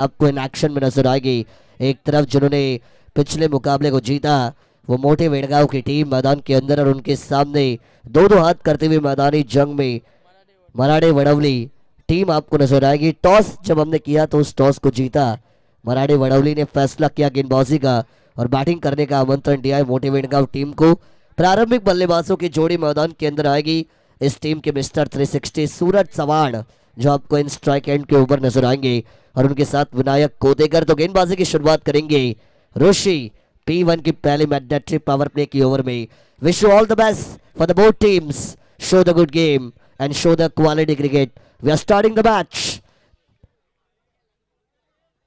आपको in action में नजर आएगी। एक तरफ जिन्होंने पिछले मुकाबले को जीता वो मोटे वेड़गांव की टीम मैदान के अंदर, और उनके सामने दो दो हाथ करते हुए मैदानी जंग में मराठे वडवली टीम आपको नजर आएगी। टॉस जब हमने किया तो उस टॉस को जीता मराठे वडवली ने, फैसला किया गेंदबाजी का और बैटिंग करने का आमंत्रण दिया है मोटे वेड़गांव टीम को। प्रारंभिक बल्लेबाजों की जोड़ी मैदान के अंदर आएगी इस टीम के मिस्टर 360 सूरज चव्हाण, जो आपको इन स्ट्राइक एंड के ऊपर नजर आएंगे, और उनके साथ विनायक कोतेकर। तो गेंदबाजी की शुरुआत करेंगे ऋषि P1 की पहली मैंडेटरी पावर प्ले की ओवर में। Wish you all the best for the both teams, show the good game and show the quality cricket. We are starting the match.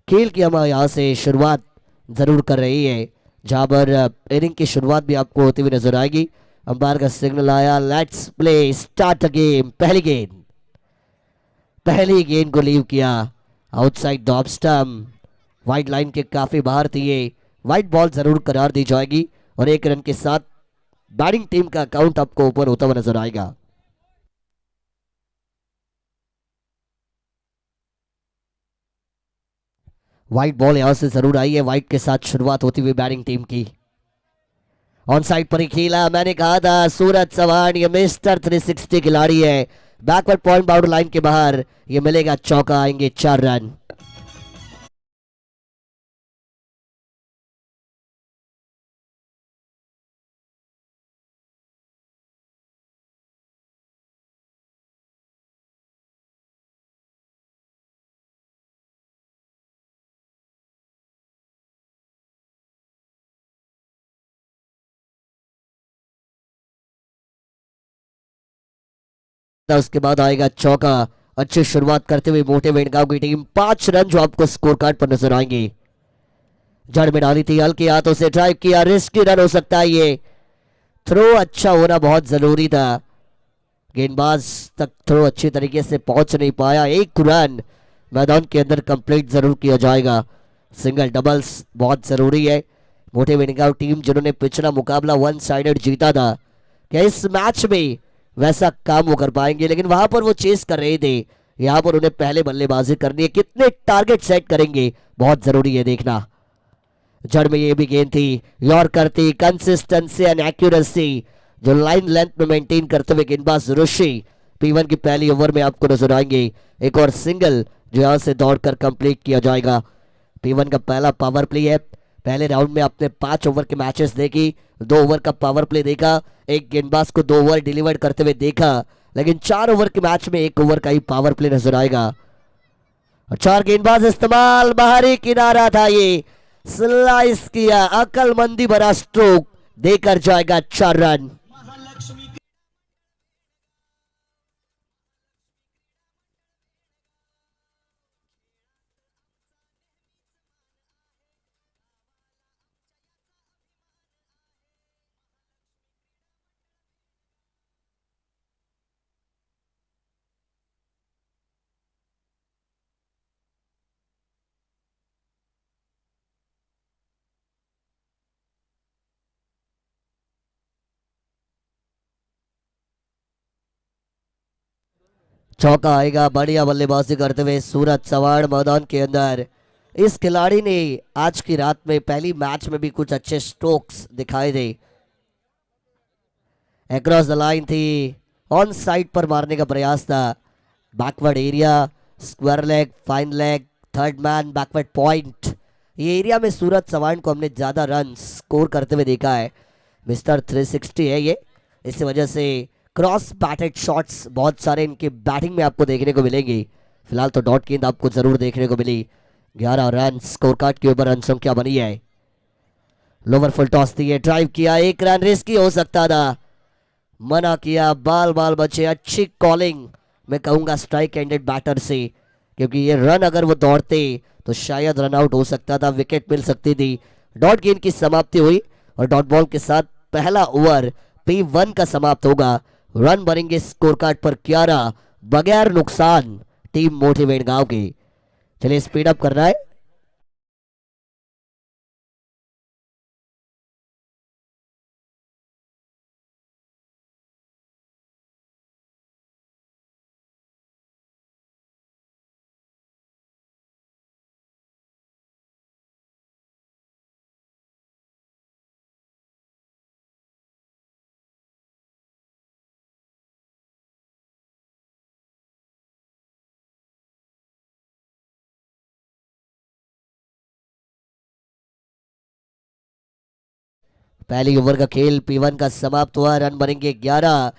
खेल की हम यहाँ से शुरुआत जरूर कर रही है, जहां पर इनिंग की शुरुआत भी आपको होती हुई नजर आएगी। अंपायर का सिग्नल आया, let's play start the game. पहली गेंद को लीव किया outside the off stump, wide line के काफी बाहर थी ये, वाइड बॉल जरूर करार दी जाएगी और एक रन के साथ बैटिंग टीम का अकाउंट आपको ऊपर होता हुआ नजर आएगा। वाइड बॉल यहां से जरूर आई है, वाइड के साथ शुरुआत होती हुई बैटिंग टीम की। ऑन साइड पर ही खेला, मैंने कहा था सूरज चौहान ये मिस्टर 360 खिलाड़ी है। बैकवर्ड पॉइंट बाउंड्री लाइन के बाहर ये मिलेगा चौका, आएंगे 4 रन। उसके बाद आएगा चौका। अच्छी शुरुआत करते हुए मोटे वेड़गांव की टीम, 5 रन जो आपको स्कोर कार्ड पर नजर आएंगे। जड़ में डाली थी, हल्के हाथों से ड्राइव किया, रिस्की रन हो सकता है ये। थ्रो अच्छा होना बहुत जरूरी था, गेंदबाज तक थ्रो अच्छी तरीके से पहुंच नहीं पाया। 1 रन मैदान के अंदर कंप्लीट जरूर किया जाएगा। सिंगल डबल्स बहुत जरूरी है। मोटे वेड़गांव टीम जिन्होंने पिछला मुकाबला 1 साइडेड जीता था, क्या इस मैच में वैसा काम वो कर पाएंगे? लेकिन वहां पर वो चेस कर रहे थे, यहाँ पर उन्हें पहले बल्लेबाजी करनी है। कितने टारगेट सेट करेंगे बहुत जरूरी है देखना। जड़ में ये भी गेंद थी, यॉर्कर थी, कंसिस्टेंसी एंड एक्यूरेसी जो लाइन लेंथ में मेंटेन करते हुए गेंदबाज ऋषि P1 की पहली ओवर में आपको नजर आएंगे। एक और सिंगल जो यहां से दौड़कर कंप्लीट किया जाएगा। P1 का पहला पावर प्ले है। पहले राउंड में आपने 5 ओवर के मैचेस देखी, 2 ओवर का पावर प्ले देखा, एक गेंदबाज को 2 ओवर डिलीवर करते हुए देखा, लेकिन 4 ओवर के मैच में 1 ओवर का ही पावर प्ले नजर आएगा। और 4 गेंदबाज इस्तेमाल, बाहरी किनारा था ये, स्लाइस किया, अकलमंदी भरा स्ट्रोक देकर जाएगा 4 रन। चौका आएगा, बढ़िया बल्लेबाजी करते हुए सूरज चव्हाण मैदान के अंदर। इस खिलाड़ी ने आज की रात में पहली मैच में भी कुछ अच्छे स्ट्रोक्स दिखाए थे। अक्रॉस द लाइन थी, ऑन साइड पर मारने का प्रयास था। Backward area, square leg, fine leg, third man, backward point, ये एरिया में सूरज चव्हाण को हमने ज्यादा रन स्कोर करते हुए देखा है। मिस्टर 360 है ये, इसी वजह से क्रॉस बैटेड शॉट्स बहुत सारे इनके बैटिंग में आपको देखने को मिलेंगे। फिलहाल तो डॉट गेंद आपको जरूर देखने को मिली। 11 रन स्कोर कार्ड के ऊपर रन संख्या बनी है। लोवर फुल टॉस थी, ड्राइव किया, 1 रन रिस्की हो सकता था, मना किया, बाल बाल बचे। अच्छी कॉलिंग मैं कहूंगा स्ट्राइक एंडेड बैटर से, क्योंकि ये रन अगर वो दौड़ते तो शायद रन आउट हो सकता था, विकेट मिल सकती थी। डॉट गेंद की समाप्ति हुई और डॉट बॉल के साथ पहला ओवर P1 का समाप्त होगा। रन बनेंगे स्कोर कार्ड पर 11 बगैर नुकसान टीम मोटे वेड़गांव की। चलिए स्पीड अप कर रहा है। पहली ओवर का खेल P1 का समाप्त हुआ। रन बनेंगे 11।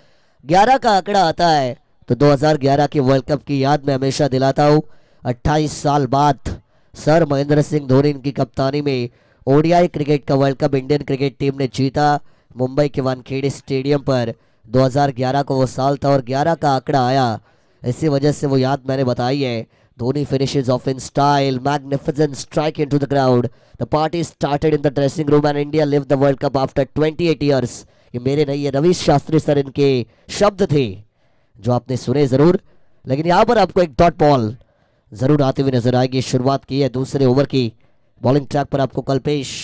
11 का आंकड़ा आता है तो 2011 के वर्ल्ड कप की याद में हमेशा दिलाता हूँ। 28 साल बाद सर महेंद्र सिंह धोनी की कप्तानी में ओडीआई क्रिकेट का world cup Indian cricket team ने जीता मुंबई के वानखेड़े स्टेडियम पर। 2011 को वो साल था और 11 का आंकड़ा आया, इसी वजह से वो याद मैंने बताई है। Dhoni finishes off in style, magnificent strike into the crowd. The party started in the dressing room and India lived the World Cup after 28 years. ये मेरे नहीं, ये रवीश शास्त्री सर इनके शब्द थे जो आपने सुने जरूर। लेकिन यहाँ पर आपको एक डॉट बॉल जरूर आते हुए नजर आएगी। शुरुआत की है दूसरे ओवर की। बॉलिंग ट्रैक पर आपको कल्पेश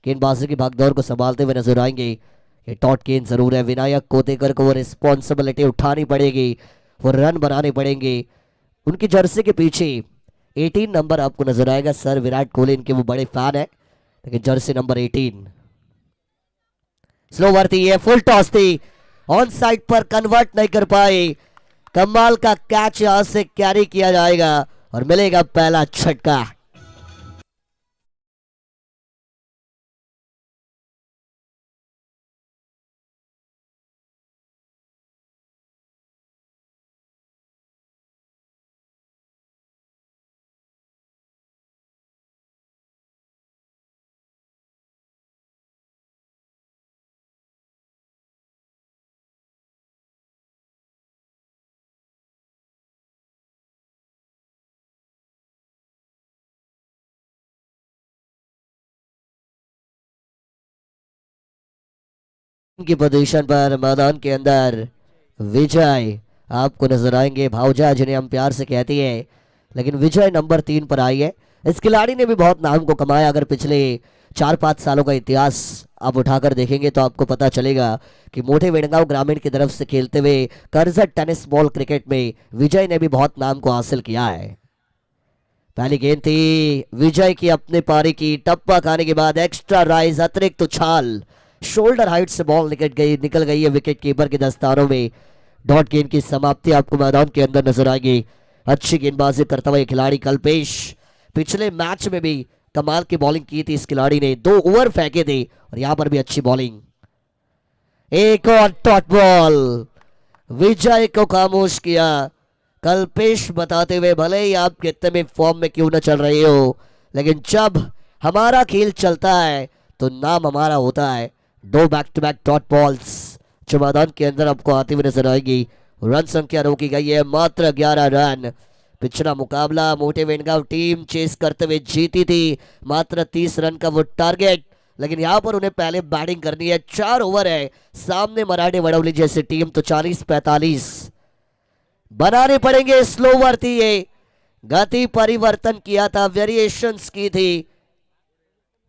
गेंदबाजी की भागदौड़ को संभालते हुए नजर आएंगे। ये डॉट गेंद जरूर है। विनायक कोतेकर को वो रिस्पॉन्सिबिलिटी उठानी पड़ेगी, वो रन बनाने पड़ेंगे। उनकी जर्सी के पीछे 18 नंबर आपको नजर आएगा। सर विराट कोहली इनके वो बड़े फैन है, लेकिन जर्सी नंबर 18। स्लो थी, ये फुल टॉस थी, ऑन साइड पर कन्वर्ट नहीं कर पाए। कमाल का कैच यहां से कैरी किया जाएगा और मिलेगा पहला छक्का। की पोजीशन पर मैदान के अंदर विजय आपको नजर आएंगे। भावजा जिन्हें हम प्यार से कहती है, लेकिन विजय नंबर 3 पर आई है। इस खिलाड़ी ने भी बहुत नाम को कमाया। अगर पिछले 4-5 सालों का इतिहास आप उठाकर देखेंगे तो आपको पता चलेगा कि मोटे वेड़गांव ग्रामीण की तरफ से खेलते हुए करजट टेनिस बॉल क्रिकेट में विजय ने भी बहुत नाम को हासिल किया है। पहली गेंद थी विजय की अपने पारी की। टप्पा खाने के बाद एक्स्ट्रा राइज, अतिरिक्त उछाल, शोल्डर हाइट से बॉल निकल गई है विकेट कीपर के दस्तानों में। डॉट गेंद की समाप्ति आपको मैदान के अंदर नजर आएगी। अच्छी गेंदबाजी करता हुआ खिलाड़ी कल्पेश, पिछले मैच में भी कमाल की बॉलिंग की थी इस खिलाड़ी ने, 2 ओवर फेंके थे और यहां पर भी अच्छी बॉलिंग। एक और डॉट बॉल, विजय को खामोश किया। कल्पेश बताते हुए भले ही आप कितने भी फॉर्म में क्यों न चल रहे हो, लेकिन जब हमारा खेल चलता है तो नाम हमारा होता है। 2 back to back dot balls जो मैदान के अंदर आपको आती हुई नजर आएगी। रन संख्या रोकी गई है मात्र 11 रन। पिछला मुकाबला मोटे वेड़गांव टीम चेस करते हुए जीती थी, मात्र 30 रन का वो टारगेट। लेकिन यहां पर उन्हें पहले बैटिंग करनी है। 4 ओवर है, सामने मराठे वडौली जैसी टीम तो 40-45 बनाने पड़ेंगे। स्लोवर थी ये, गति परिवर्तन किया था, वेरिएशंस की थी।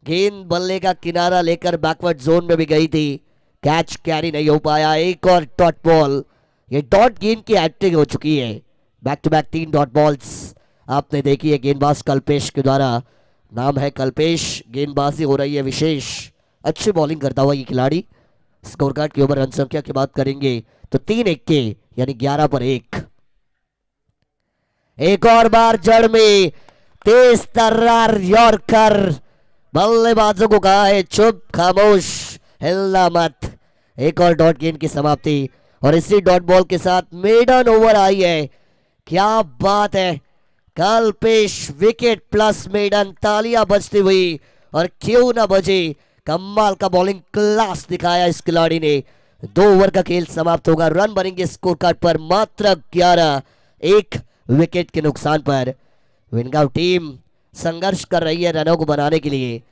गेंद बल्ले का किनारा लेकर बैकवर्ड जोन में भी गई थी, कैच कैरी नहीं हो पाया। एक और डॉट बॉल, ये डॉट गेंद की हैट्रिक हो चुकी है। Back to back 3 dot balls आपने देखी है गेंदबाज कल्पेश के द्वारा। नाम है कल्पेश, गेंदबाजी हो रही है विशेष। अच्छी बॉलिंग करता हुआ ये खिलाड़ी। स्कोर कार्ड के ऊपर रन संख्या की बात करेंगे तो 3-1 के यानी 11 पर 1। एक और बार जड़ में तेज तर्रार यॉर्कर, बल्लेबाजों को कहा है चुप, खामोश, हिलना मत। एक और डॉट गेंद की समाप्ति और इसी डॉट बॉल के साथ मेडन ओवर आई है। क्या बात है, कल्पेश विकेट प्लस मेडन, तालियां बजती हुई और क्यों ना बजे। कमाल का बॉलिंग क्लास दिखाया इस खिलाड़ी ने। 2 ओवर का खेल समाप्त होगा। रन बनेंगे स्कोर कार्ड पर मात्र 11, 1 विकेट के नुकसान पर। वेड़गांव टीम संघर्ष कर रही है रनों को बनाने के लिए,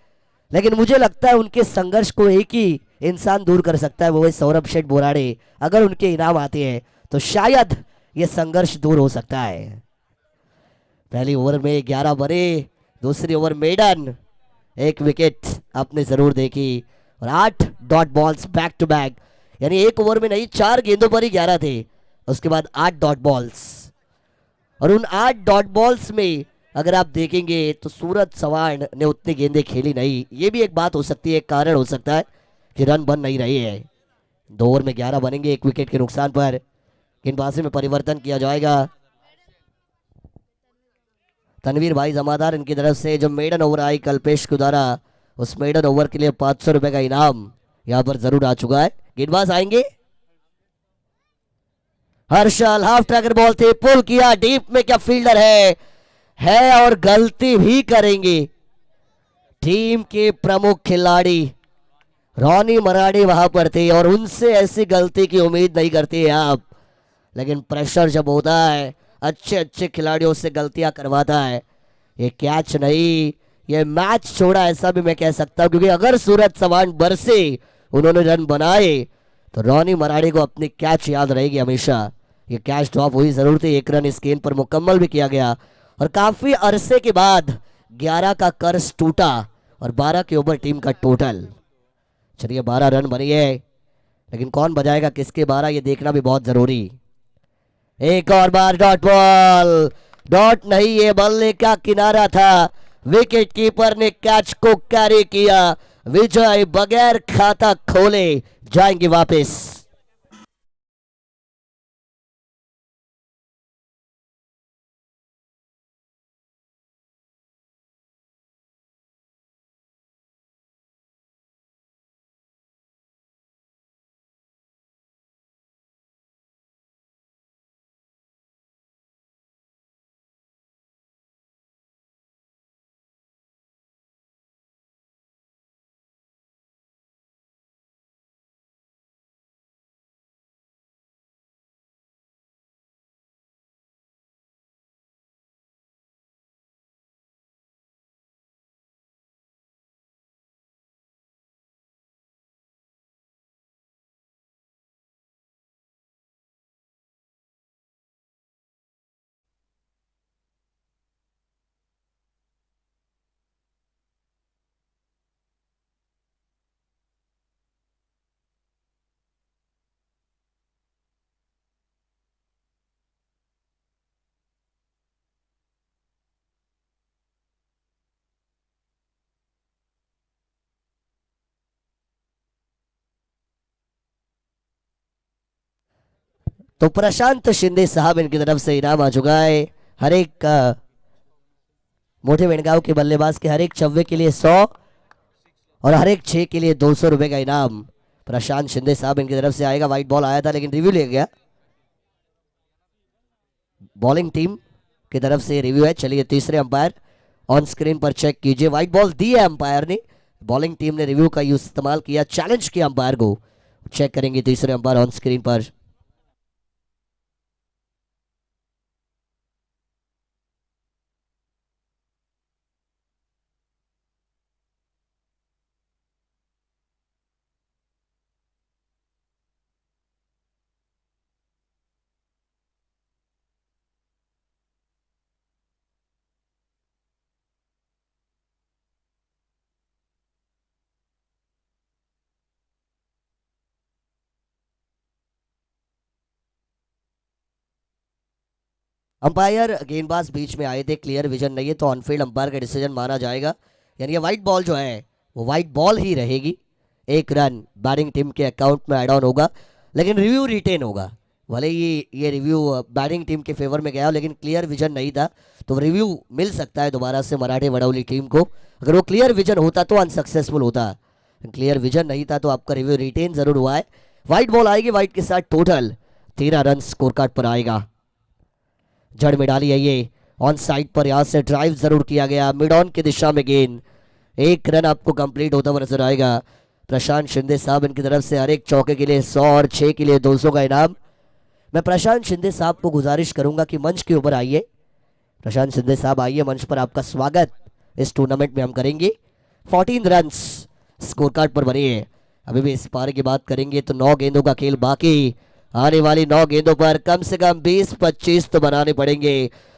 लेकिन मुझे लगता है उनके संघर्ष को एक ही इंसान दूर कर सकता है, वो है सौरभ शेठ बोराड़े। अगर उनके इनाम आते हैं तो शायद ये संघर्ष दूर हो सकता है। पहली ओवर में 11 बने, दूसरी ओवर मेडन, 1 विकेट आपने जरूर देखी और 8 dot balls back to back, यानी 1 ओवर में नहीं 4 गेंदों पर ही 11 थे, उसके बाद 8 डॉट बॉल्स। और उन 8 डॉट बॉल्स में अगर आप देखेंगे तो सूरज चौहान ने उतनी गेंदें खेली नहीं। ये भी एक बात हो सकती है, एक कारण हो सकता है कि रन बन नहीं रहे हैं। 2 ओवर में 11 बनेंगे 1 विकेट के नुकसान पर। गेंदबाजी में परिवर्तन किया जाएगा। तनवीर भाई जमादार इनकी तरफ से जो मेडन ओवर आई कल्पेश के द्वारा, उस मेडन ओवर के लिए 500 रुपए का इनाम यहां पर जरूर आ चुका है। गेंदबाज आएंगे हर्षल, हाफ ट्रैकर बॉल थे, पुल किया डीप में, क्या फील्डर है और गलती भी करेंगे टीम के प्रमुख खिलाड़ी रॉनी मराठी वहां पर थे और उनसे ऐसी गलती की उम्मीद नहीं करते आप, लेकिन प्रेशर जब होता है अच्छे अच्छे खिलाड़ियों से गलतियां करवाता है। ये कैच नहीं, ये मैच छोड़ा ऐसा भी मैं कह सकता हूं, क्योंकि अगर सूरज चौहान बरसे उन्होंने रन बनाए तो रॉनी मराठी को अपनी कैच याद रहेगी हमेशा। ये कैच ड्रॉप हुई जरूर थी, एक रन इस गेंद पर मुकम्मल भी किया गया और काफी अरसे के बाद 11 का कर्ज टूटा और 12 के ऊपर टीम का टोटल। चलिए 12 रन बनी है, लेकिन कौन बजाएगा किसके 12 ये देखना भी बहुत जरूरी। एक और बार डॉट बॉल, डॉट नहीं, ये बल्ले का किनारा था, विकेट कीपर ने कैच को कैरी किया, विजय बगैर खाता खोले जाएंगे वापस। तो प्रशांत शिंदे साहब इनकी तरफ से इनाम आ चुका है। हर एक मोटे वेणगांव के बल्लेबाज के हर एक छव्वे के लिए 100 और हर एक 6 के लिए 200 रुपए का इनाम प्रशांत शिंदे साहब इनकी तरफ से आएगा। व्हाइट बॉल आया था लेकिन रिव्यू ले गया, बॉलिंग टीम की तरफ से रिव्यू है। चलिए तीसरे अंपायर ऑन स्क्रीन पर चेक कीजिए, व्हाइट बॉल दी है अंपायर ने, बॉलिंग टीम ने रिव्यू का यूज इस्तेमाल किया, चैलेंज किया अंपायर को। चेक करेंगे तीसरे अंपायर ऑन स्क्रीन पर। अंपायर गेंदबाज बीच में आए थे, क्लियर विजन नहीं है तो ऑनफील्ड अंपायर का डिसीजन माना जाएगा, यानी ये व्हाइट बॉल जो है वो व्हाइट बॉल ही रहेगी। एक रन बैटिंग टीम के अकाउंट में ऐड ऑन होगा, लेकिन रिव्यू रिटेन होगा। भले ही ये रिव्यू बैटिंग टीम के फेवर में गया लेकिन क्लियर विजन नहीं था, तो रिव्यू मिल सकता है दोबारा से मराठे वडौली टीम को। अगर वो क्लियर विजन होता तो अनसक्सेसफुल होता, क्लियर विजन नहीं था तो आपका रिव्यू रिटेन जरूर हुआ है। व्हाइट बॉल आएगी, व्हाइट के साथ टोटल 13 रन स्कोर कार्ड पर आएगा। जड़ में डाली है ये, ऑन साइड पर यहां से ड्राइव जरूर किया गया, मिड ऑन की दिशा में गेंद, एक रन आपको कंप्लीट होता हुआ नजर आएगा। प्रशांत शिंदे साहब इनकी तरफ से हर एक चौके के लिए 100 और 6 के लिए 200 का इनाम। मैं प्रशांत शिंदे साहब को गुजारिश करूंगा कि मंच के ऊपर आइए। प्रशांत शिंदे साहब आइए मंच पर, आपका स्वागत इस टूर्नामेंट में हम करेंगे। 14 रन स्कोर कार्ड पर बनी है। अभी भी इस पारी की बात करेंगे तो 9 गेंदों का खेल बाकी, आने वाली 9 गेंदों पर कम से कम 20-25 तो बनाने पड़ेंगे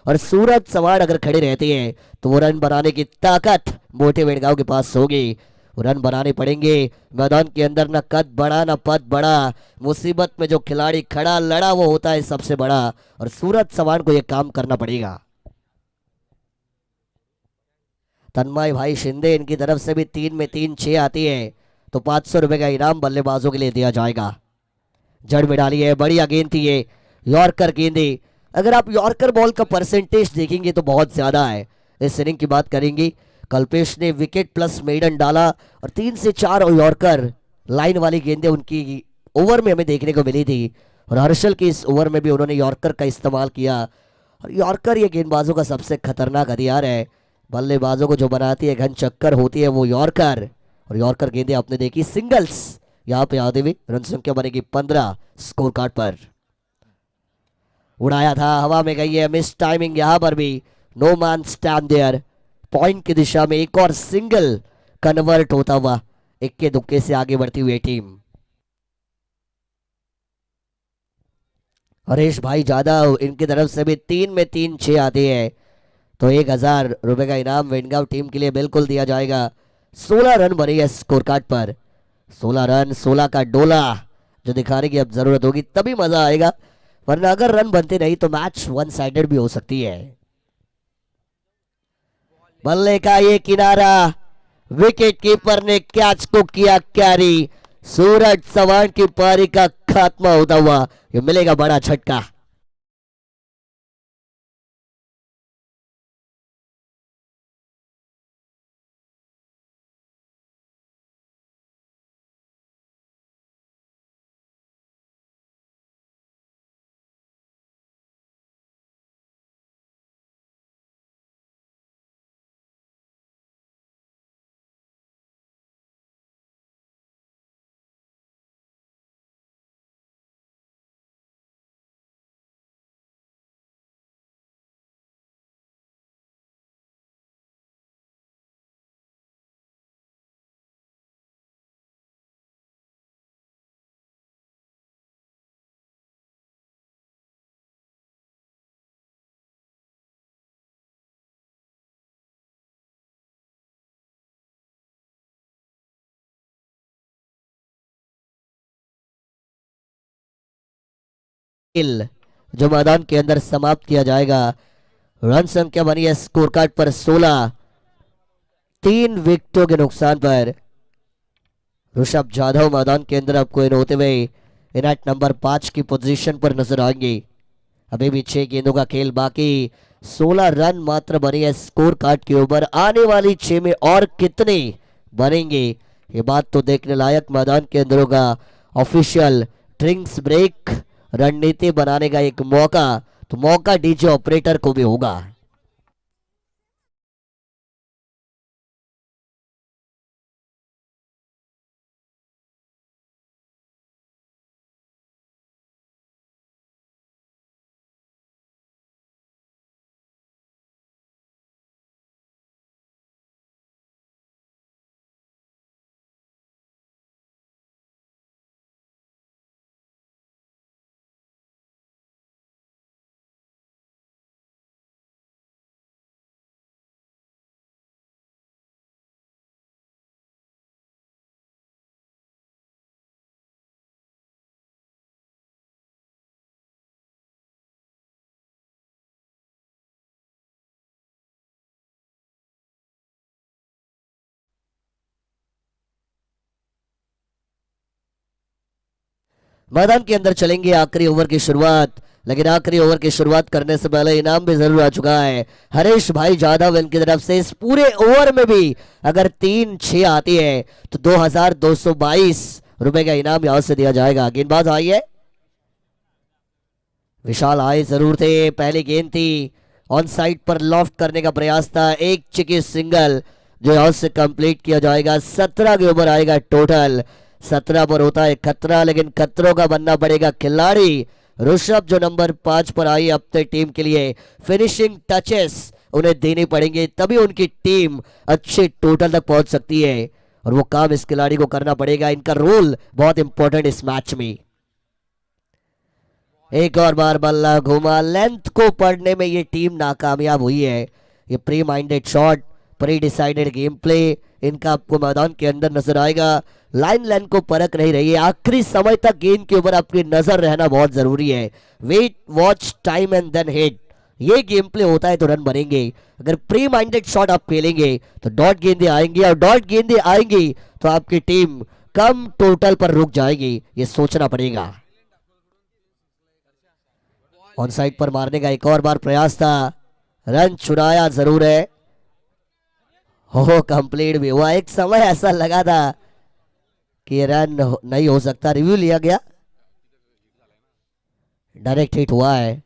और सूरज चौहान अगर खड़े रहते हैं तो वो रन बनाने की ताकत मोटे वेणगांव के पास होगी। रन बनाने पड़ेंगे, मैदान के अंदर ना कद बड़ा ना पद बड़ा, मुसीबत में जो खिलाड़ी खड़ा लड़ा वो होता है सबसे बड़ा, और सूरज चौहान को यह काम करना पड़ेगा। तन्मय भाई शिंदे इनकी तरफ से भी 3 में 3 6 आती है तो 500 रुपए का इनाम बल्लेबाजों के लिए दिया जाएगा। जड़ में डाली है, बढ़िया गेंद थी ये, यॉर्कर गेंदे। अगर आप यॉर्कर बॉल का परसेंटेज देखेंगे तो बहुत ज्यादा है। इस इनिंग की बात करेंगे, कल्पेश ने विकेट प्लस मेडन डाला और 3 से 4 यॉर्कर लाइन वाली गेंदें उनकी ओवर में हमें देखने को मिली थी और हर्षल की इस ओवर में भी उन्होंने यॉर्कर का इस्तेमाल किया और यॉर्कर ये गेंदबाजों का सबसे खतरनाक हथियार है। बल्लेबाजों को जो बनाती है घन चक्कर होती है वो यॉर्कर, और यॉर्कर गेंदें आपने देखी सिंगल्स यहाँ पे आते हुए। रन संख्या बनेगी 15 स्कोर कार्ड पर। उड़ाया था, हवा में गई है, मिस टाइमिंग यहाँ पर भी। No man stand there. Point की दिशा में एक और सिंगल कन्वर्ट होता हुआ इक्के दुक्के से आगे बढ़ती हुई टीम। हरीश भाई जादव इनकी तरफ से भी 3 में 3 6 आते हैं तो 1000 रुपए का इनाम वेनगांव टीम के लिए बिल्कुल दिया जाएगा। 16 रन बने हैं स्कोर कार्ड पर। 16 रन, 16 का डोला जो दिखाने की अब जरूरत होगी तभी मजा आएगा, वरना अगर रन बनते नहीं तो मैच वन साइडेड भी हो सकती है। बल्ले का ये किनारा, विकेट कीपर ने कैच को किया कैरी। सूरज चौहान की पारी का खात्मा होता हुआ ये मिलेगा बड़ा झटका। जो मैदान के अंदर समाप्त किया जाएगा। रन संख्या बनी है स्कोर कार्ड पर 16, 3 विकेटों के नुकसान पर। ऋषभ जाधव मैदान के अंदर आपको इन होते हुए इनाट नंबर 5 की पोजीशन पर नजर आएंगे। अभी भी 6 गेंदों का खेल बाकी, 16 रन मात्र बने हैं स्कोर कार्ड के ऊपर। आने वाली 6 में और कितने बनेंगे ये बात तो देखने लायक मैदान के अंदर होगा। ऑफिशियल ड्रिंक्स ब्रेक रणनीति बनाने का एक मौका, तो मौका डीजे ऑपरेटर को भी होगा। मैदान के अंदर चलेंगे आखिरी ओवर की शुरुआत, लेकिन आखिरी ओवर की शुरुआत करने से पहले इनाम भी जरूर आ चुका है। हरीश भाई जादव इनकी तरफ से इस पूरे ओवर में भी अगर 3-6 आती है तो 2222 रुपए का इनाम यहां से दिया जाएगा। गेंदबाज आइए, विशाल आए जरूर थे। पहली गेंद थी, ऑन साइड पर लॉफ्ट करने का प्रयास था, एक चिकी सिंगल जो यहां से कंप्लीट किया जाएगा। 17 के ऊपर आएगा टोटल। 17 पर होता है खतरा, लेकिन खतरों का बनना पड़ेगा खिलाड़ी। ऋषभ जो नंबर 5 पर आई अपने टीम के लिए फिनिशिंग टचेस उन्हें देने पड़ेंगे, तभी उनकी टीम अच्छे टोटल तक पहुंच सकती है, और वो काम इस खिलाड़ी को करना पड़ेगा। इनका रोल बहुत इंपॉर्टेंट इस मैच में। एक और बार बल्ला घुमा, लेंथ को पढ़ने में ये टीम नाकामयाब हुई है। ये pre minded shot, pre decided game play इनका आपको मैदान के अंदर नजर आएगा। लाइन लाइन को परख नहीं रही है, आखिरी समय तक गेंद के ऊपर आपकी नजर रहना बहुत जरूरी है। Wait, watch, time and then hit, ये गेम प्ले होता है तो रन बनेंगे। अगर प्री माइंडेड शॉट आप खेलेंगे तो डॉट गेंदें आएंगी, और डॉट गेंदें आएंगी तो आपकी टीम कम टोटल पर रुक जाएगी, ये सोचना पड़ेगा। ऑन साइड पर मारने का एक और बार प्रयास था, रन चुराया जरूर है, हो कंप्लीट भी हुआ। एक समय ऐसा लगा था कि ये रन नहीं हो सकता, रिव्यू लिया गया, डायरेक्ट हिट हुआ है।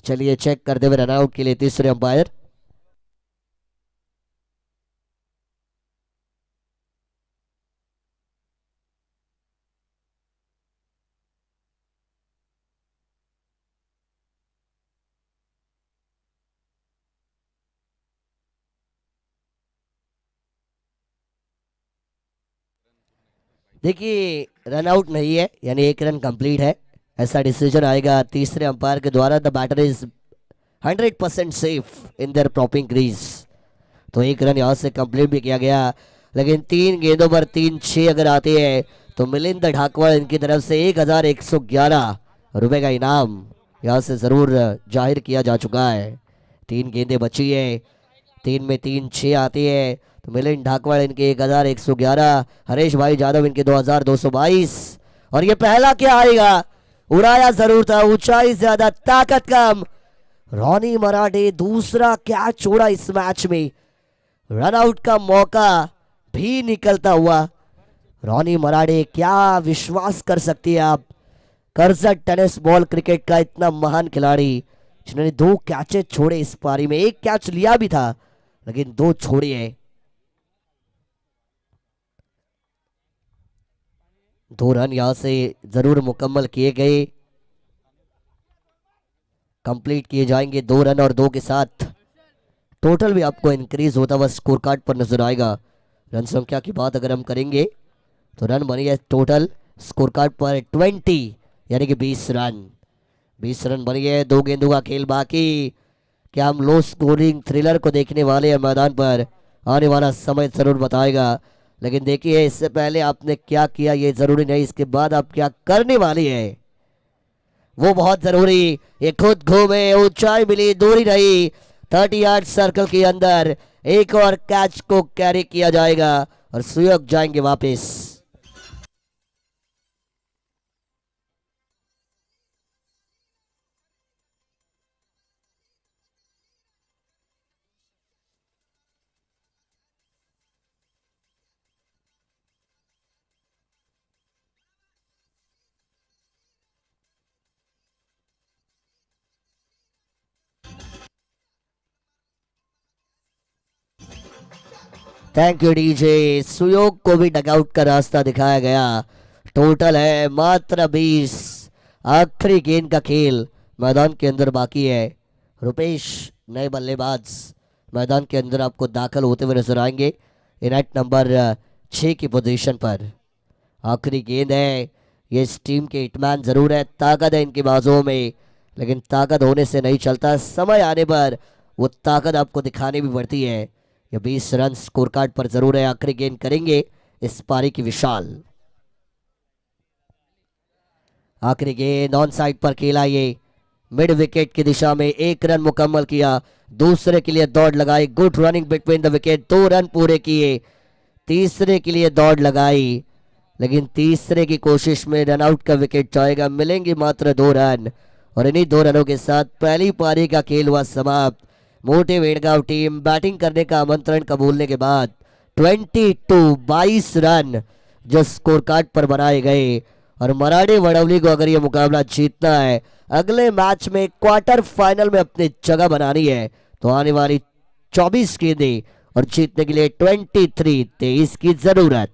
चलिए चेक करते हुए रन आउट के लिए तीसरे अंपायर। देखिए रन आउट नहीं है, यानी एक रन कंप्लीट है, ऐसा डिसीजन आएगा तीसरे अंपायर के द्वारा। The batter is 100% safe in their propping crease. तो एक रन यहाँ से कंप्लीट भी किया गया, लेकिन 3 गेंदों पर 3 6 अगर आते हैं तो मिलिंद ढाकवाड़ इनकी तरफ से 1111 रुपए का इनाम यहाँ से जरूर जाहिर किया जा चुका है। 3 गेंदें बची है, 3 में 3 6 आती है तो मिलिंद ढाकवाड़ इनके 1111, हरीश भाई जादव इनके 2222। और ये पहला क्या आएगा, उड़ाया जरूर था, ऊंचाई ज्यादा ताकत कम। रॉनी मराठे दूसरा कैच छोड़ा इस मैच में, रन आउट का मौका भी निकलता हुआ। रॉनी मराठे क्या विश्वास कर सकती है आप, करजट टेनिस बॉल क्रिकेट का इतना महान खिलाड़ी जिन्होंने 2 कैचेस छोड़े इस पारी में, एक कैच लिया भी था लेकिन 2 छोड़े हैं। 2 रन यहां से जरूर मुकम्मल किए गए, कंप्लीट किए जाएंगे 2 रन, और 2 के साथ टोटल भी आपको इंक्रीज होता हुआ स्कोर कार्ड पर नजर आएगा। रन संख्या की बात अगर हम करेंगे तो रन बनी है टोटल स्कोर कार्ड पर 20, यानी कि 20 रन। 20 रन बनी है, 2 गेंदों का खेल बाकी। क्या हम लो स्कोरिंग थ्रिलर को देखने वाले हैं मैदान पर, आने वाला समय जरूर बताएगा। लेकिन देखिए इससे पहले आपने क्या किया ये जरूरी नहीं, इसके बाद आप क्या करने वाली है वो बहुत जरूरी। ये खुद घूमे, ऊंचाई मिली, दूरी रही, 30 यार्ड सर्कल के अंदर एक और कैच को कैरी किया जाएगा और सुयोग जाएंगे वापस। Thank you DJ. सुयोग को भी डगआउट का रास्ता दिखाया गया। टोटल है मात्र 20, आखिरी गेंद का खेल मैदान के अंदर बाकी है। रुपेश नए बल्लेबाज मैदान के अंदर आपको दाखिल होते हुए नजर आएंगे, इनेट नंबर 6 की पोजीशन पर। आखिरी गेंद है, ये इस टीम के हिटमैन जरूर है, ताकत है इनकी बाजुओं में, लेकिन ताकत होने से नहीं चलता, समय आने पर वो ताकत आपको दिखानी भी पड़ती है। ये 20 रन स्कोर कार्ड पर जरूर है, आखिरी गेंद करेंगे इस पारी की विशाल। आखिरी गेंद ऑन साइड पर खेला, ये मिड विकेट की दिशा में 1 रन मुकम्मल किया, दूसरे के लिए दौड़ लगाई, good running between the wicket, 2 run पूरे किए, तीसरे के लिए दौड़ लगाई, लेकिन तीसरे की कोशिश में रन आउट का विकेट जाएगा, मिलेंगे मात्र 2 रन। और इन्हीं 2 रनों के साथ पहली पारी का खेल हुआ समाप्त। मोटे वेड़गांव टीम बैटिंग करने का आमंत्रण कबूलने के बाद 22 रन जो स्कोर कार्ड पर बनाए गए, और मराठे वडवली को अगर ये मुकाबला जीतना है, अगले मैच में क्वार्टर फाइनल में अपनी जगह बनानी है, तो आने वाली 24 गेंदें और जीतने के लिए 23 की जरूरत।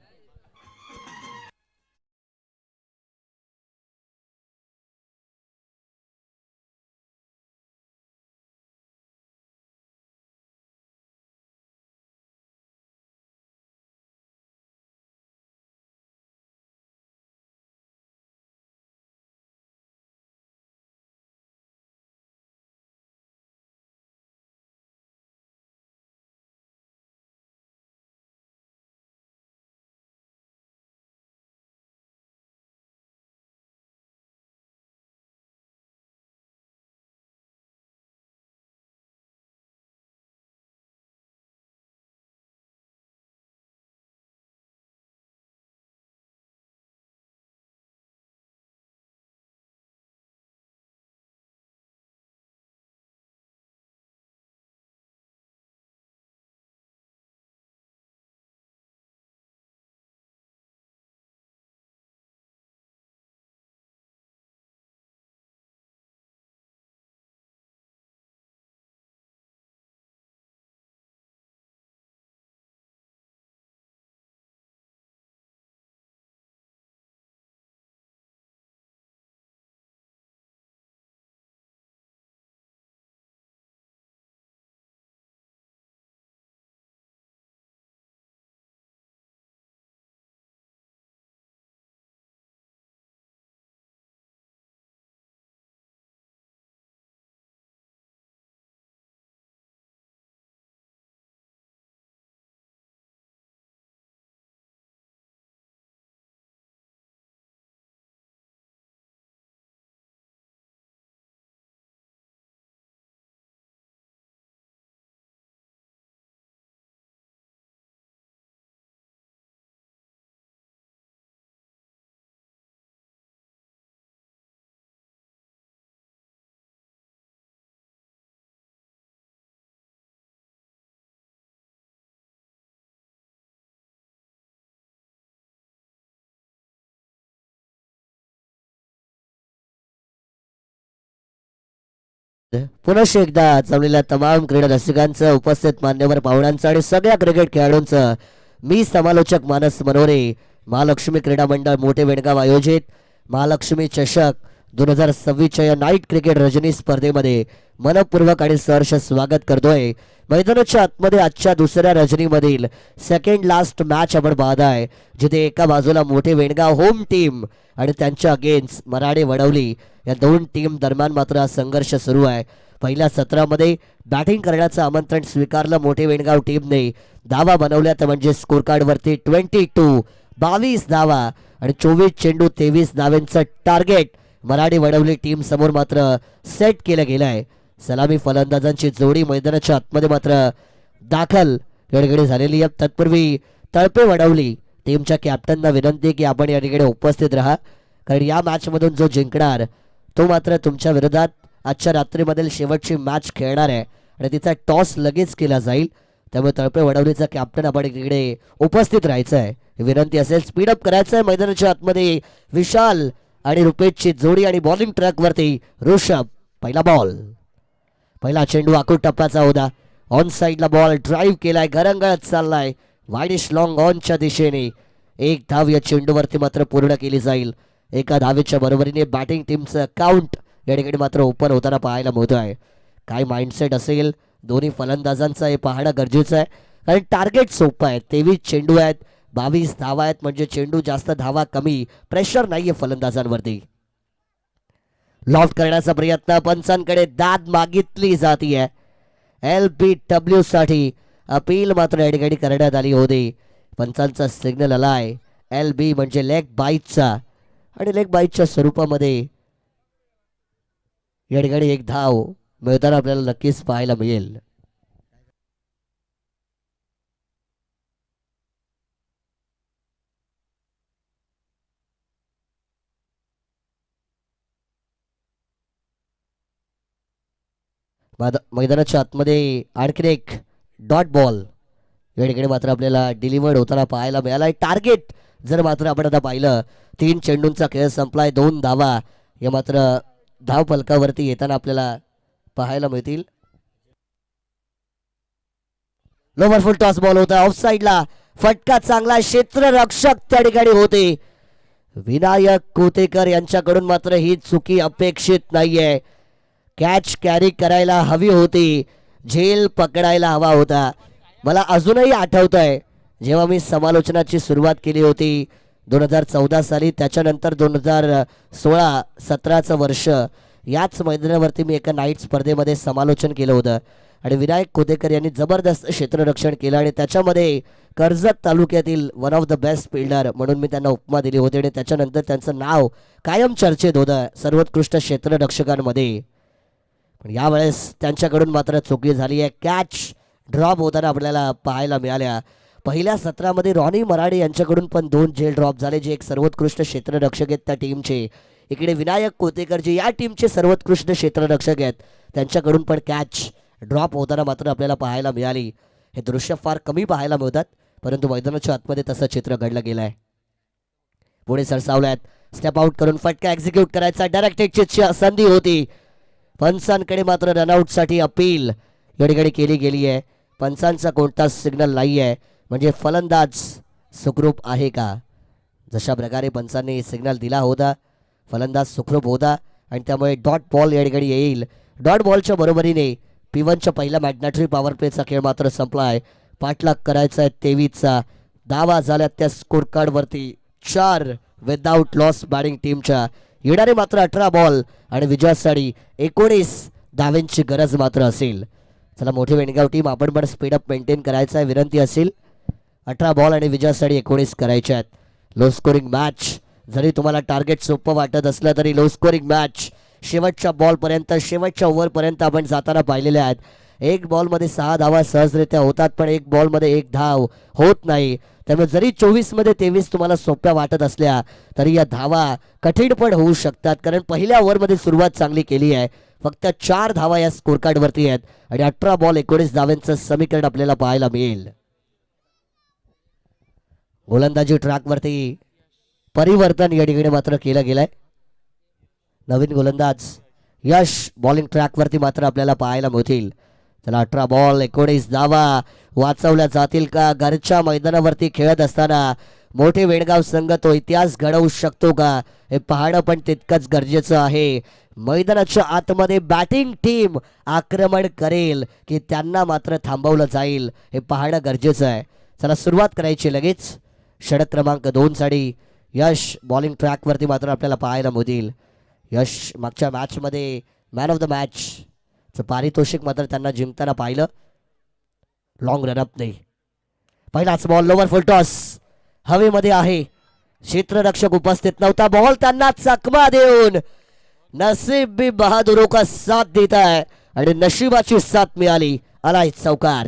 पुनश्च एकदा जमलेल्या तमाम क्रीडा रसिकांचं, उपस्थित मान्यवर पाहुण्यांचं आणि सगळ्या क्रिकेट खेळाडूंचं मी समालोचक मानस मनोरे, महालक्ष्मी क्रीडा मंडळ मोठे वेणगाव आयोजित महालक्ष्मी चषक 2026च्या या नाईट क्रिकेट रजनी स्पर्धेमध्ये मनपूर्वक आणि सहर्ष स्वागत करतोय. मैदानाच्या आतमध्ये आजच्या दुसऱ्या रजनीमधील सेकंड लास्ट मॅच आपण पाहताय, जिथे एका बाजूला मोठे वेणगाव होम टीम आणि त्यांच्या अगेन्स्ट मराठे वडवली या दोन टीम दरम्यान मात्र हा संघर्ष सुरू आहे. पहिल्या सत्रामध्ये बॅटिंग करण्याचं आमंत्रण स्वीकारलं मोठे वेणगाव टीमने. धावा बनवल्या तर म्हणजे स्कोर कार्ड वरती 22 धावा आणि 24 चेंडू 23 धावांचं टार्गेट मराठी वडवली टीम समोर मात्र सेट केलं गेलं आहे. सलामी फलंदाजांची जोडी मैदानाच्या आतमध्ये मात्र दाखल गडगडी झालेली आहे. तत्पूर्वी तळपे वडवली टीमच्या कॅप्टनना विनंती की आपण या ठिकाणी उपस्थित राहा, कारण या मॅच मधून जो जिंकणार तो मात्र तुमच्या विरोधात आजच्या रात्रीमधील शेवटची मॅच खेळणार आहे आणि तिचा टॉस लगेच केला जाईल. त्यामुळे तळपे वडवलीचा कॅप्टन आपण इकडे उपस्थित राहायचं आहे, विनंती असेल. स्पीडअप करायचं आहे. मैदानाच्या आतमध्ये विशाल आणि रुपेशची जोडी आणि बॉलिंग ट्रॅक वरती ऋषभ. पहिला बॉल, पहिला चेंडू आखूड टप्प्याचा होता. ऑन साइडला बॉल ड्राईव्ह केलाय, घरंगळत चाललाय वाईडिश लॉंग ऑनच्या दिशेने. एक धाव या चेंडूवरती मात्र पूर्ण केली जाईल. एका धावेच्या बरोबरीने बॅटिंग टीमचं काउंट या ठिकाणी मात्र ओपन होताना पाहायला मिळत आहे. काय माइंडसेट असेल दोन्ही फलंदाजांचं हे पाहणं गरजेचं आहे, कारण टार्गेट सोपं आहे. 23 चेंडू आहेत, 22 धावा आहेत, म्हणजे चेंडू जास्त धावा कमी, प्रेशर नाहीये फलंदाजांवरती. लॉफ्ट करण्याचा प्रयत्न, पंचांकडे दाद मागितली जातीये. LBW साठी अपील मात्र या ठिकाणी करण्यात आली होती. पंचांचा सिग्नल आलाय LB म्हणजे लेग बाईटचा, आणि लेग बाईटच्या स्वरूपामध्ये या ठिकाणी एक धाव मिळताना आपल्याला नक्कीच पाहायला मिळेल. मैदानाच्या आतमध्ये आणखीन एक डॉट बॉल या ठिकाणी मात्र आपल्याला डिलिव्हर्ड होताना पाहायला मिळाला. टार्गेट जर मात्र आपण आता पाहिलं, 3 चेंडूंचा खेळ संपलाय, 2 धावा या मात्र धाव फलकावरती येताना आपल्याला पाहायला मिळतील. लोवर फुल टॉस बॉल होता, ऑफ साइडला फटका चांगला, क्षेत्ररक्षक त्या ठिकाणी होते. विनायक कोतेकर यांच्याकडून मात्र ही चुकी अपेक्षित नाहीये. कॅच कॅरी करायला हवी होती, झेल पकडायला हवा होता. मला अजूनही आठवत आहे जेव्हा मी समालोचनाची सुरुवात केली होती 2014 साली, त्याच्यानंतर 2016-17चं वर्ष याच मैदानावरती मी एका नाईट स्पर्धेमध्ये समालोचन केलं होतं आणि विनायक कोतेकर यांनी जबरदस्त क्षेत्ररक्षण केलं आणि त्याच्यामध्ये कर्जत तालुक्यातील one of the best fielder म्हणून मी त्यांना उपमा दिली होती आणि त्याच्यानंतर त्यांचं नाव कायम चर्चेत होतं सर्वोत्कृष्ट क्षेत्ररक्षकांमध्ये. पण यावेळेस त्यांच्याकडून मात्र चुकी झाली आहे. कॅच ड्रॉप होताना आपल्याला पाहायला मिळाल्या. पहिल्या सत्रामध्ये रॉनी मराठे यांच्याकडून पण 2 झेल ड्रॉप झाले, जे एक सर्वोत्कृष्ट क्षेत्ररक्षक आहेत त्या टीमचे. इकडे विनायक कोतेकर जे या टीमचे सर्वोत्कृष्ट क्षेत्ररक्षक आहेत, त्यांच्याकडून पण कॅच ड्रॉप होताना मात्र आपल्याला पाहायला मिळाली. हे दृश्य फार कमी पाहायला मिळतात, परंतु मैदानाच्या आतमध्ये तसं चित्र घडलं गेलं आहे. पुढे सरसावल्यात, स्टेप आउट करून फटका एक्झिक्यूट करायचा, डायरेक्ट हिटची संधी होती. पंचांकडे मात्र रनआउटसाठी अपील या ठिकाणी केली गेली आहे. पंचांचा कोणता सिग्नल नाही आहे, म्हणजे फलंदाज सुखरूप आहे का. जशा प्रकारे पंचांनी सिग्नल दिला होता फलंदाज सुखरूप होता आणि त्यामुळे डॉट बॉल या ठिकाणी येईल. डॉट बॉलच्या बरोबरीने P1च्या पहिल्या मॅग्नेटरी पॉवर प्लेचा खेळ मात्र संपलाय. पाठलाग करायचा आहे 23चा धावा झाल्या त्या स्कोर कार्ड वरती 4 विदाउट लॉस बॅटिंग टीमच्या. येणारे मात्र 18 बॉल आणि विजयासाठी 19 धावांची गरज मात्र असेल. चला मोठी वेणगाव टीम, आपण पण स्पीडअप मेंटेन करायचा आहे, विनंती असेल. 18 बॉल आणि विजयासाठी 19 करायचे आहेत. लो स्कोरिंग मॅच, जरी तुम्हाला टार्गेट सोपं वाटत असलं तरी लो स्कोरिंग मॅच. शेवटच्या बॉलपर्यंत, शेवटच्या ओव्हरपर्यंत आपण जाताना पाहिलेले आहेत. एक बॉलमध्ये 6 धावा सहजरित्या होतात, पण एक बॉलमध्ये 1 धाव होत नाही. त्यामुळे जरी 24 मध्ये 23 तुम्हाला सोप्या वाटत असल्या तरी या धावा कठीण पण होऊ शकतात, कारण पहिल्या ओव्हरमध्ये सुरुवात चांगली केली आहे. फक्त 4 धावा या स्कोर कार्ड वरती आहेत आणि 18 बॉल 19 धावांचं समीकरण आपल्याला पाहायला मिळेल. गोलंदाजी ट्रॅक वरती परिवर्तन या ठिकाणी मात्र केलं गेलंय. नवीन गोलंदाज यश बॉलिंग ट्रॅकवरती मात्र आपल्याला पाहायला मिळतील. त्याला 18 बॉल 19 धावा वाचवल्या जातील का? घरच्या मैदानावरती खेळत असताना मोठे वेणगाव संघ तो इतिहास घडवू शकतो का हे पाहणं पण तितकंच गरजेचं आहे. मैदानाच्या आतमध्ये बॅटिंग टीम आक्रमण करेल की त्यांना मात्र थांबवलं जाईल हे पाहणं गरजेचं आहे. चला सुरुवात करायची लगेच. षटक क्रमांक 2 साठी यश बॉलिंग ट्रॅकवरती मात्र आपल्याला पाहायला मिळतील. यश मागच्या मॅचमध्ये मॅन ऑफ द मॅच पारितोषिक मात्र त्यांना जिंकताना पाहिलं. लॉंग रनअप नाही. पहिलाच बॉल लोवर फुल टॉस हवेमध्ये आहे. क्षेत्ररक्षक उपस्थित नव्हता. बॉल त्यांना चकमा देऊन नसीब भी बहादुरों का साथ देता है आणि नशिबाची साथ मिळाली. आलाय चौकार.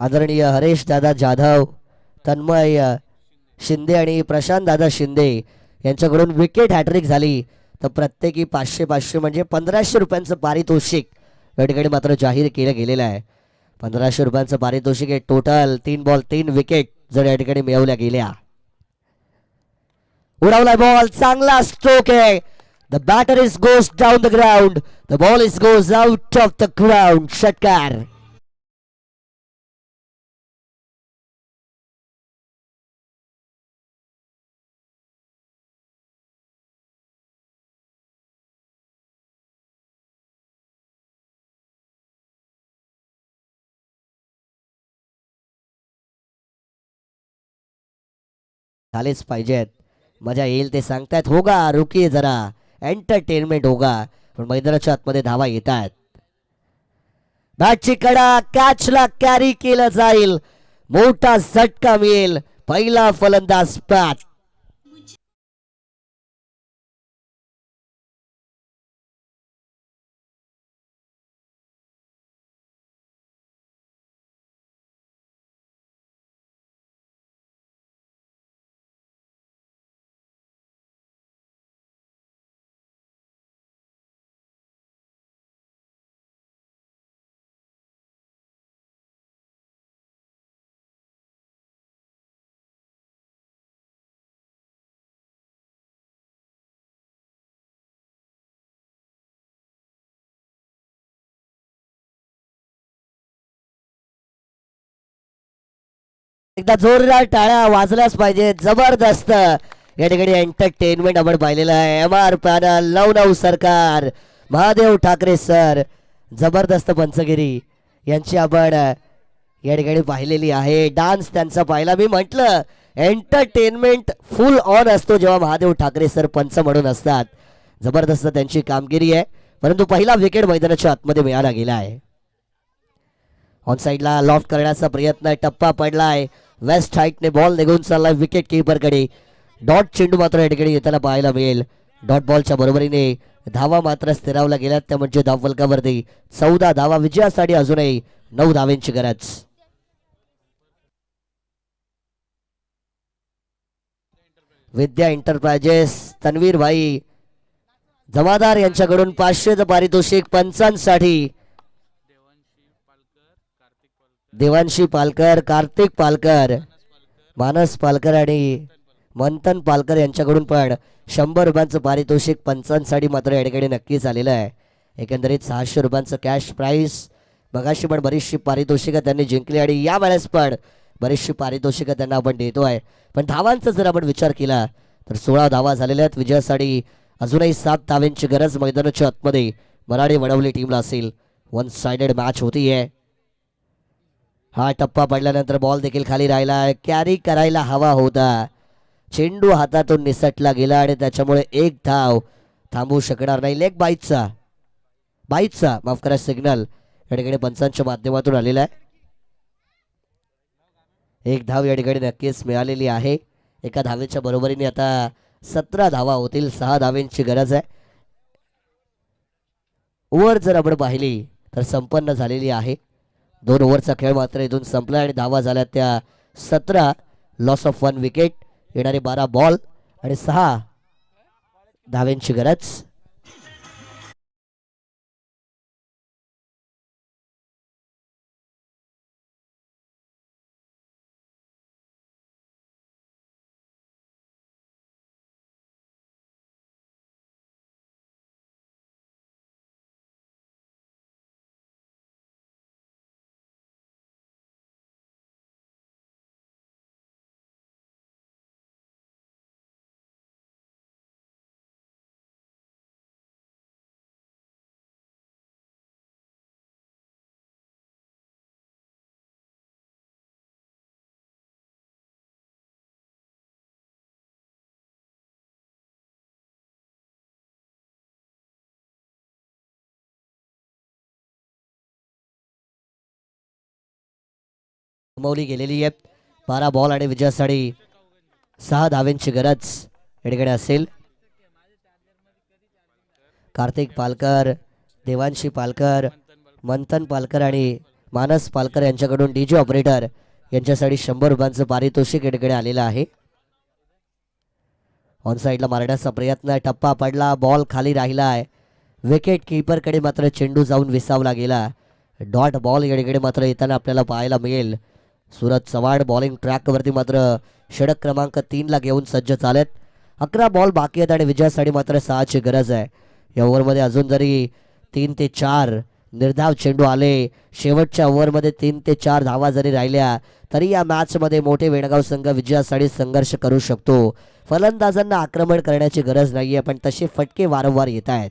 आदरणीय हरेश दादा जाधव, तन्मय शिंदे आणि प्रशांत दादा शिंदे यांच्याकडून विकेट हॅट्रिक झाली तर प्रत्येकी 500 म्हणजे 1500 रुपयांचं पारितोषिक या ठिकाणी मात्र जाहीर केलं गेलेलं आहे. 1500 रुपयांचं पारितोषिक आहे. टोटल 3 बॉल 3 विकेट जर या ठिकाणी मिळवल्या गेल्या. उडवला बॉल. चांगला स्ट्रोक आहे. The batter is goes down the ground. The ball is goes out of the ground. षटकार. झालेच पाहिजेत. मजा येईल ते सांगतायत. होगा रुकिये जरा एंटरटेनमेंट होगा. पण मैदानाच्या आतमध्ये धावा येत आहेत. बॅटची कडा कॅचला कॅरी केलं जाईल. मोठा झटका मिळेल. पहिला फलंदाज बॅट. एकदा जोरदार टाळ्या वाजल्याच पाहिजे. जबरदस्त या ठिकाणी एंटरटेनमेंट आपण पाहिलेलं आहे. MR पॅनल 99 सरकार महादेव ठाकरे सर जबरदस्त पंचगिरी यांची आपण या ठिकाणी पाहिलेली आहे. डान्स त्यांचा पाहिला. मी म्हटलं एंटरटेनमेंट फुल ऑन असतो जेव्हा महादेव ठाकरे सर पंच म्हणून असतात. जबरदस्त त्यांची कामगिरी आहे. परंतु पहिला विकेट मैदानाच्या आतमध्ये मिळाला गेला आहे. ऑन साइडला लॉफ्ट करण्याचा प्रयत्न. टप्पा पडलाय. वेस्ट हाईटने बॉल निघून चाललाय विकेट कीपर कडे. डॉट चेंडू मात्र या ठिकाणी येताना पाहायला मिळेल. डॉट बॉलच्या बरोबरीने धावा मात्र स्थिरावल्या गेल्यात. त्या म्हणजे धावफलकावरती 14 धावा. विजयासाठी अजूनही 9 धावांची गरज. विद्या एंटरप्राइजेस तन्वीर भाई जमादार यांच्याकडून 500चं पारितोषिक पंचांसाठी. देवांशी पालकर, कार्तिक पालकर, मानस पालकर आणि मंथन पालकर यांच्याकडून पण 100 रुपयांचं पारितोषिक पंचांसाठी मात्र या ठिकाणी नक्कीच आलेलं आहे. एकंदरीत 600 रुपयांचं कॅश प्राईज. मगाशी पण बरीचशी पारितोषिकं त्यांनी जिंकली आणि या वेळेस पण बरीचशी पारितोषिकं त्यांना आपण देतोय. पण धावांचा जर आपण विचार केला तर 16 धावा झालेल्या आहेत. विजयासाठी अजूनही 7 धावांची गरज मैदानाच्या आतमध्ये मराठी वडवली टीमला असेल. 1 साइडेड मॅच होतीये. हा टप्पा पडल्यानंतर बॉल देखील खाली राहिला. कॅरी करायला हवा होता. चेंडू हातातून निसटला गेला आणि त्याच्यामुळे एक धाव थांबवू शकणार नाही. लेग बाईटचा माफ करा सिग्नल या ठिकाणी पंचांच्या माध्यमातून आलेला आहे. एक धाव या ठिकाणी नक्कीच मिळालेली आहे. एका धावेच्या बरोबरीने आता 17 धावा होतील. 6 धावांची गरज आहे. ओव्हर जर आपण पाहिली तर संपन्न झालेली आहे. 2 ओव्हरचा खेळ मात्र इथून संपला आणि धावा झाल्या त्या 17. Loss of 1 wicket. येणारे 12 बॉल आणि 6 धाव्यांची गरज. गमावली गेलेली आहे. 12 बॉल आणि विजयासाठी 6 धाव्यांची गरज एडकडे असेल. कार्तिक पालकर, देवांशी पालकर, मंथन पालकर आणि मानस पालकर यांच्याकडून डीजे ऑपरेटर यांच्यासाठी 100 रुपयांचं पारितोषिक एडकडे आलेलं आहे. ऑन साईडला मारण्याचा प्रयत्न, टप्पा पडला, बॉल खाली राहिला आहे. विकेट किपरकडे मात्र चेंडू जाऊन विसावला गेला. डॉट बॉल एडकडे मात्र येताना आपल्याला पाहायला मिळेल. सूरज चव्हाण बॉलिंग ट्रॅकवरती मात्र षटक क्रमांक 3 ला घेऊन सज्ज चालत. 11 बॉल बाकी आहेत आणि विजयासाठी मात्र 6ची गरज आहे. या ओव्हरमध्ये अजून जरी 3 ते 4 निर्धाव चेंडू आले, शेवटच्या ओव्हरमध्ये 3 ते 4 धावा जरी राहिल्या तरी या मॅचमध्ये मोठे वेणगाव संघ विजयासाठी संघर्ष करू शकतो. फलंदाजांना आक्रमण करण्याची गरज नाहीये, पण तसे फटके वारंवार येत आहेत.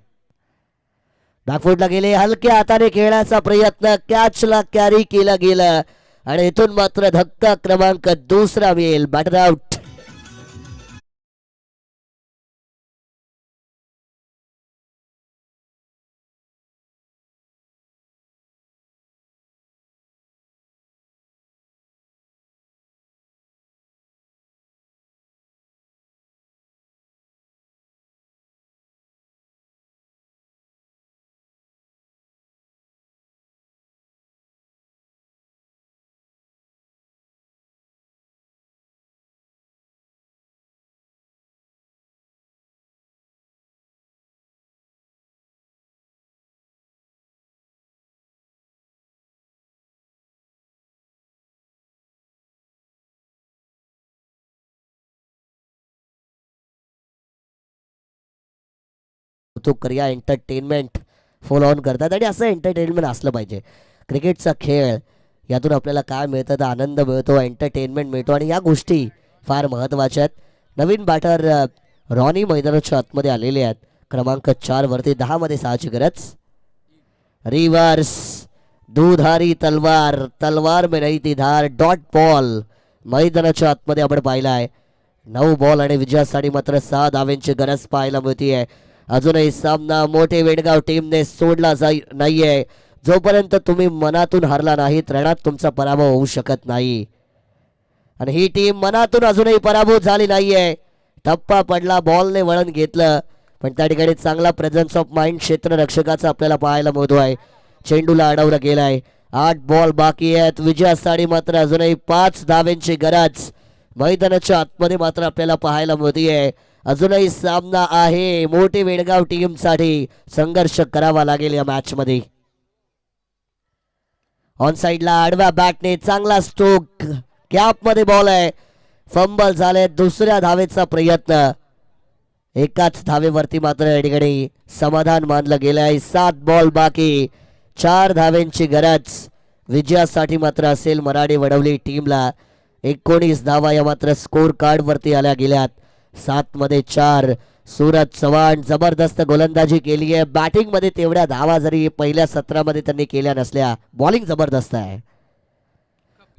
बॅकफुटला गेले, हलक्या हाताने खेळण्याचा प्रयत्न, कॅचला कॅरी केला गेला आणि इथून मात्र धक्का क्रमांक 2 मिळेल. Batter out. करूया एंटरटेनमेंट फॉलो ऑन करतात आणि असं एंटरटेनमेंट असलं पाहिजे. क्रिकेटचा खेळ यातून आपल्याला काय मिळतं तर आनंद मिळतो, एंटरटेनमेंट मिळतो आणि या गोष्टी फार महत्त्वाच्या आहेत. नवीन बॅटर रॉनी मैदानाच्या आतमध्ये आलेले आहेत. क्रमांक 4 वरती 10 मध्ये 6ची गरज. रिव्हर्स दुधारी तलवार, तलवार में नाही ती धार. डॉट बॉल मैदानाच्या आतमध्ये आपण पाहिला आहे. 9 बॉल आणि विजयासाठी मात्र 6 धाव्यांची गरज पाहायला मिळतीये. अजूनही सामना मोठे वेडगाव टीमने सोडला नाहीये. जोपर्यंत तुम्ही मनातून हारला नाहीत, रणात तुमचा पराभव होऊ शकत नाही आणि ही टीम मनातून अजूनही पराभूत झाली नाहीये. टप्पा पडला, बॉलने वळण घेतलं, पण त्या ठिकाणी चांगला प्रेझेन्स ऑफ माइंड क्षेत्ररक्षकाचा आपल्याला पाहायला मिळतोय. चेंडूला अडवलं गेलाय. 8 बॉल बाकी आहेत. विजयासाठी मात्र अजूनही 5 धाव्यांची गरज मैदानाच्या आतमध्ये मात्र आपल्याला पाहायला मिळतीये. अजूनही सामना आहे. मोठी वेडगाव टीम साठी संघर्ष करावा लागेल या मॅच मध्ये. ऑन साइडला आडव्या बॅटने चांगला स्ट्रोक, कॅप मध्ये बॉल आहे. फंबल झाले. दुसऱ्या धावेचा प्रयत्न, एकाच धावेवरती मात्र या ठिकाणी समाधान मानलं गेलंय. 7 बॉल बाकी, 4 धाव्यांची गरज विजयासाठी मात्र असेल मराठी वडवली टीमला. 19 धावा या मात्र स्कोर कार्ड वरती आल्या गेल्यात. 7 मध्ये 4. सूरज चव्हाण जबरदस्त गोलंदाजी केली आहे. बॅटिंग मध्ये तेवढ्या धावा जरी पहिल्या 17 मध्ये त्यांनी केल्या नसल्या, बॉलिंग जबरदस्त आहे.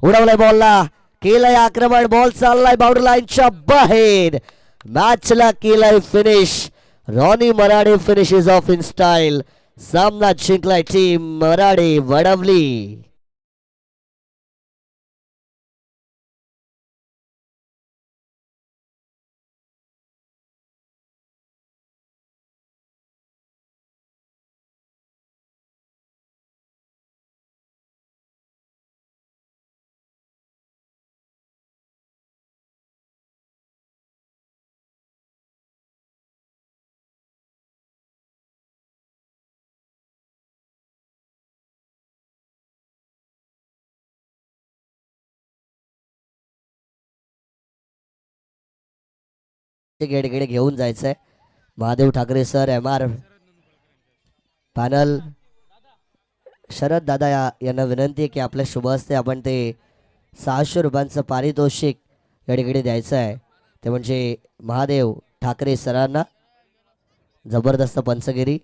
उडवलाय बॉलला, केलंय आक्रमण, बॉल चाललाय बाउंड्री लाईनच्या बाहेर. मॅचला केलंय finish. Ronnie Marathe finishes off in style. सामना जिंकलाय टीम मराठे वडवली. या ठिकाणी घेऊन जायचंय. Mahadev Thackeray sir, MR panel, Sharad दादा यांना विनंती आहे की आपल्या शुभ हस्ते आपण ते 600 रुपयांचं पारितोषिक या ठिकाणी द्यायचं आहे. ते म्हणजे महादेव ठाकरे सरांना. जबरदस्त पंचगिरी.